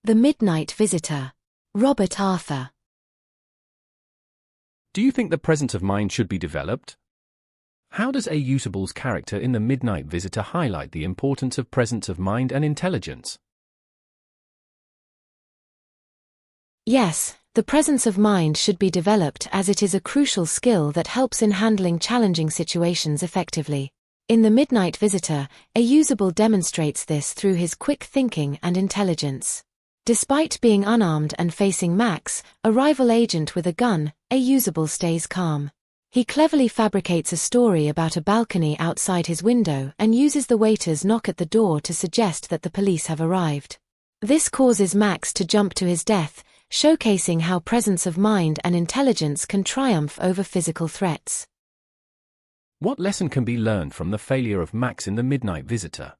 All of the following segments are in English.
The Midnight Visitor. Robert Arthur. Do you think the presence of mind should be developed? How does A. Usable's character in The Midnight Visitor highlight the importance of presence of mind and intelligence? Yes, the presence of mind should be developed as it is a crucial skill that helps in handling challenging situations effectively. In The Midnight Visitor, A. Usable demonstrates this through his quick thinking and intelligence. Despite being unarmed and facing Max, a rival agent with a gun, A. Usable stays calm. He cleverly fabricates a story about a balcony outside his window and uses the waiter's knock at the door to suggest that the police have arrived. This causes Max to jump to his death, showcasing how presence of mind and intelligence can triumph over physical threats. What lesson can be learned from the failure of Max in The Midnight Visitor?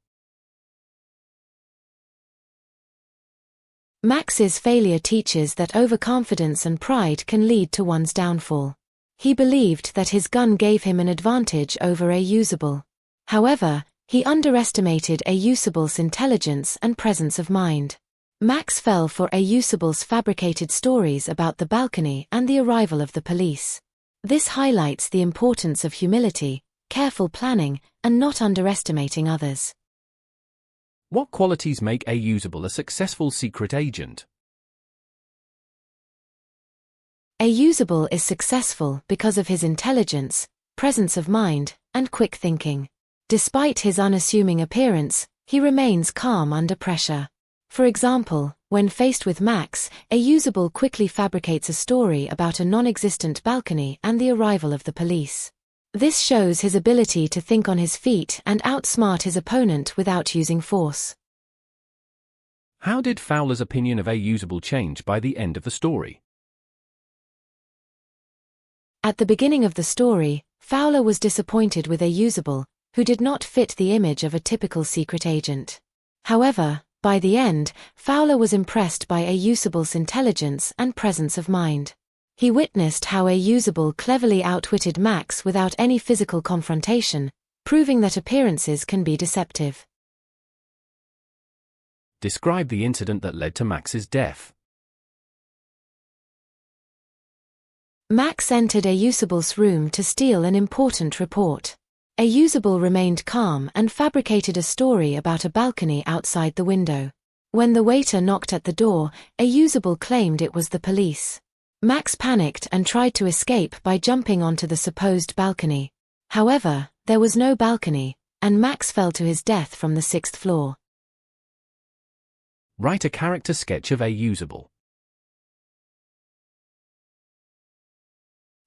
Max's failure teaches that overconfidence and pride can lead to one's downfall. He believed that his gun gave him an advantage over A. Usable. However, he underestimated A. Usable's intelligence and presence of mind. Max fell for A. Usable's fabricated stories about the balcony and the arrival of the police. This highlights the importance of humility, careful planning, and not underestimating others. What qualities make A. Usable a successful secret agent? A. Usable is successful because of his intelligence, presence of mind, and quick thinking. Despite his unassuming appearance, he remains calm under pressure. For example, when faced with Max, A. Usable quickly fabricates a story about a non-existent balcony and the arrival of the police. This shows his ability to think on his feet and outsmart his opponent without using force. How did Fowler's opinion of A. Usable change by the end of the story? At the beginning of the story, Fowler was disappointed with A. Usable, who did not fit the image of a typical secret agent. However, by the end, Fowler was impressed by A. Usable's intelligence and presence of mind. He witnessed how A. Usable cleverly outwitted Max without any physical confrontation, proving that appearances can be deceptive. Describe the incident that led to Max's death. Max entered A. Usable's room to steal an important report. A. Usable remained calm and fabricated a story about a balcony outside the window. When the waiter knocked at the door, A. Usable claimed it was the police. Max panicked and tried to escape by jumping onto the supposed balcony. However, there was no balcony, and Max fell to his death from the 6th floor. Write a character sketch of A. Usable.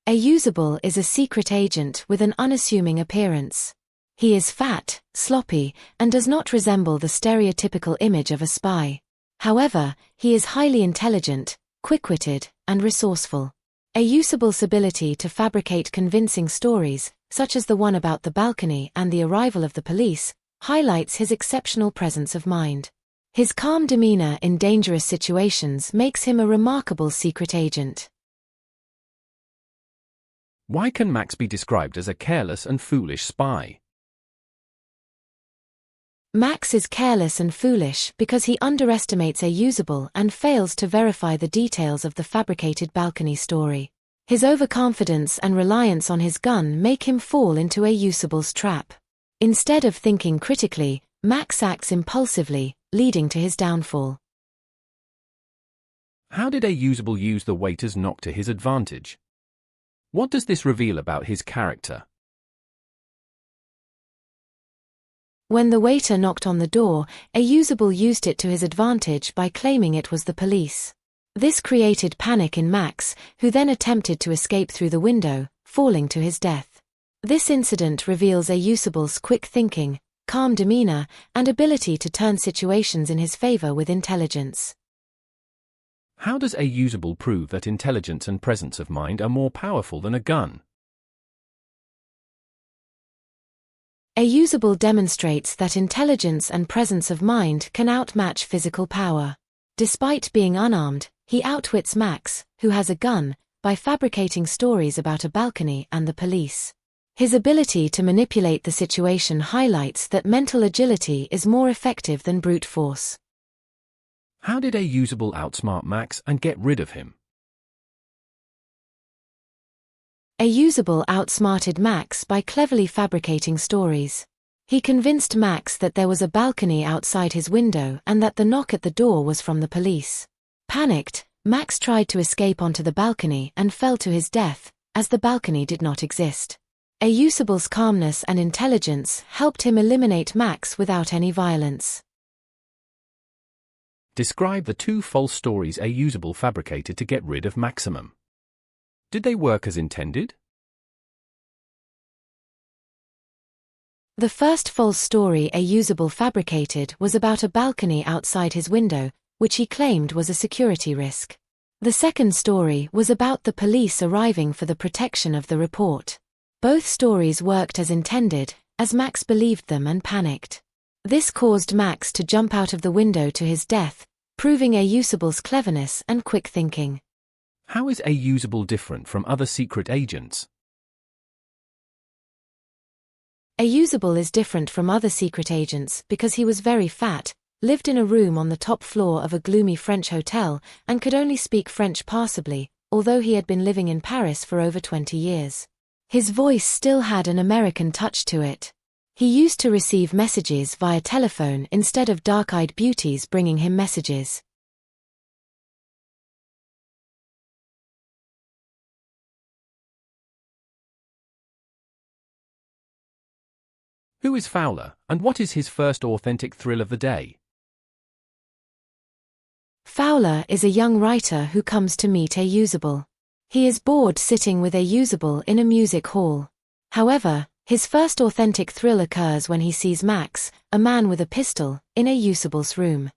A. Usable is a secret agent with an unassuming appearance. He is fat, sloppy, and does not resemble the stereotypical image of a spy. However, he is highly intelligent, quick-witted, and resourceful. A. Usable's ability to fabricate convincing stories, such as the one about the balcony and the arrival of the police, highlights his exceptional presence of mind. His calm demeanor in dangerous situations makes him a remarkable secret agent. Why can Max be described as a careless and foolish spy? Max is careless and foolish because he underestimates A. Usable and fails to verify the details of the fabricated balcony story. His overconfidence and reliance on his gun make him fall into A. Usable's trap. Instead of thinking critically, Max acts impulsively, leading to his downfall. How did A. Usable use the waiter's knock to his advantage? What does this reveal about his character? When the waiter knocked on the door, A. Usable used it to his advantage by claiming it was the police. This created panic in Max, who then attempted to escape through the window, falling to his death. This incident reveals A. Usable's quick thinking, calm demeanor, and ability to turn situations in his favor with intelligence. How does A. Usable prove that intelligence and presence of mind are more powerful than a gun? A. Usable demonstrates that intelligence and presence of mind can outmatch physical power. Despite being unarmed, he outwits Max, who has a gun, by fabricating stories about a balcony and the police. His ability to manipulate the situation highlights that mental agility is more effective than brute force. How did A Usable outsmart Max and get rid of him? A Usable outsmarted Max by cleverly fabricating stories. He convinced Max that there was a balcony outside his window and that the knock at the door was from the police. Panicked, Max tried to escape onto the balcony and fell to his death, as the balcony did not exist. A Usable's calmness and intelligence helped him eliminate Max without any violence. Describe the two false stories A Usable fabricated to get rid of Maximum. Did they work as intended? The first false story A Usable fabricated was about a balcony outside his window, which he claimed was a security risk. The second story was about the police arriving for the protection of the report. Both stories worked as intended, as Max believed them and panicked. This caused Max to jump out of the window to his death, proving A Usable's cleverness and quick thinking. How is A Usable different from other secret agents? A Usable is different from other secret agents because he was very fat, lived in a room on the top floor of a gloomy French hotel, and could only speak French passably, although he had been living in Paris for over 20 years. His voice still had an American touch to it. He used to receive messages via telephone instead of dark-eyed beauties bringing him messages. Who is Fowler, and what is his first authentic thrill of the day? Fowler is a young writer who comes to meet A Usable. He is bored sitting with A Usable in a music hall. However, his first authentic thrill occurs when he sees Max, a man with a pistol, in A Usable's room.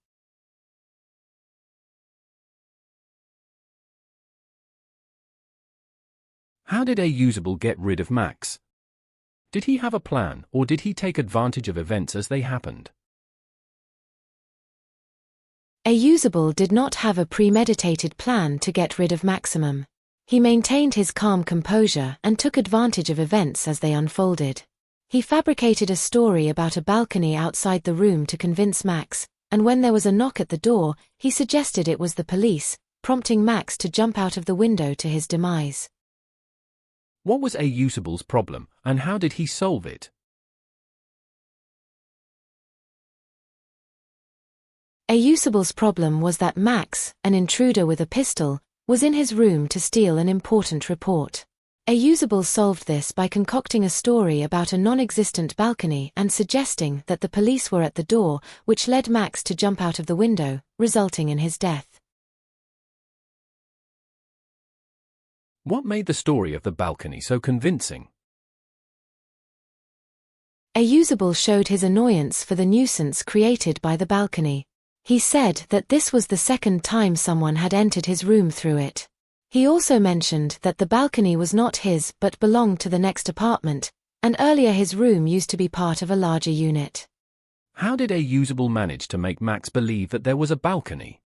How did A Usable get rid of Max? Did he have a plan, or did he take advantage of events as they happened? A Usable did not have a premeditated plan to get rid of Maximum. He maintained his calm composure and took advantage of events as they unfolded. He fabricated a story about a balcony outside the room to convince Max, and when there was a knock at the door, he suggested it was the police, prompting Max to jump out of the window to his demise. What was A Usable's problem, and how did he solve it? A Usable's problem was that Max, an intruder with a pistol, was in his room to steal an important report. A Usable solved this by concocting a story about a non-existent balcony and suggesting that the police were at the door, which led Max to jump out of the window, resulting in his death. What made the story of the balcony so convincing? A Usable showed his annoyance for the nuisance created by the balcony. He said that this was the second time someone had entered his room through it. He also mentioned that the balcony was not his but belonged to the next apartment, and earlier his room used to be part of a larger unit. How did A Usable manage to make Max believe that there was a balcony?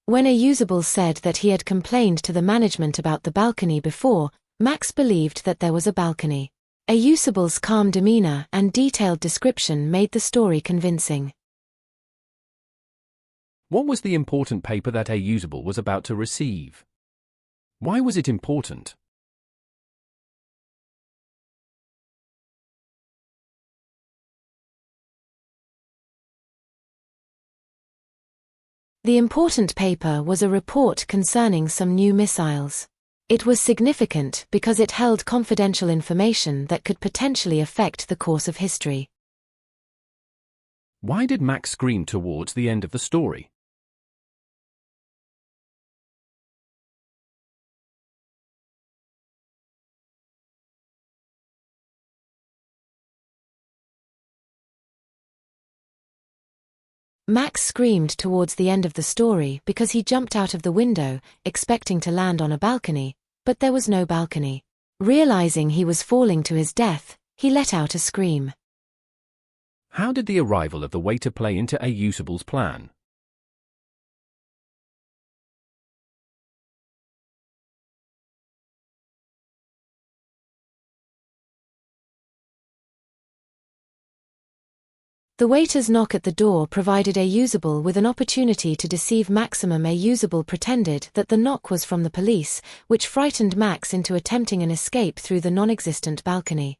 When A Usable said that he had complained to the management about the balcony before, Max believed that there was a balcony. A Usable's calm demeanor and detailed description made the story convincing. What was the important paper that A Usable was about to receive? Why was it important? The important paper was a report concerning some new missiles. It was significant because it held confidential information that could potentially affect the course of history. Why did Max scream towards the end of the story? Max screamed towards the end of the story because he jumped out of the window, expecting to land on a balcony, but there was no balcony. Realizing he was falling to his death, he let out a scream. How did the arrival of the waiter play into A Usable's plan? The waiter's knock at the door provided A Usable with an opportunity to deceive Maximum. A Usable pretended that the knock was from the police, which frightened Max into attempting an escape through the non-existent balcony.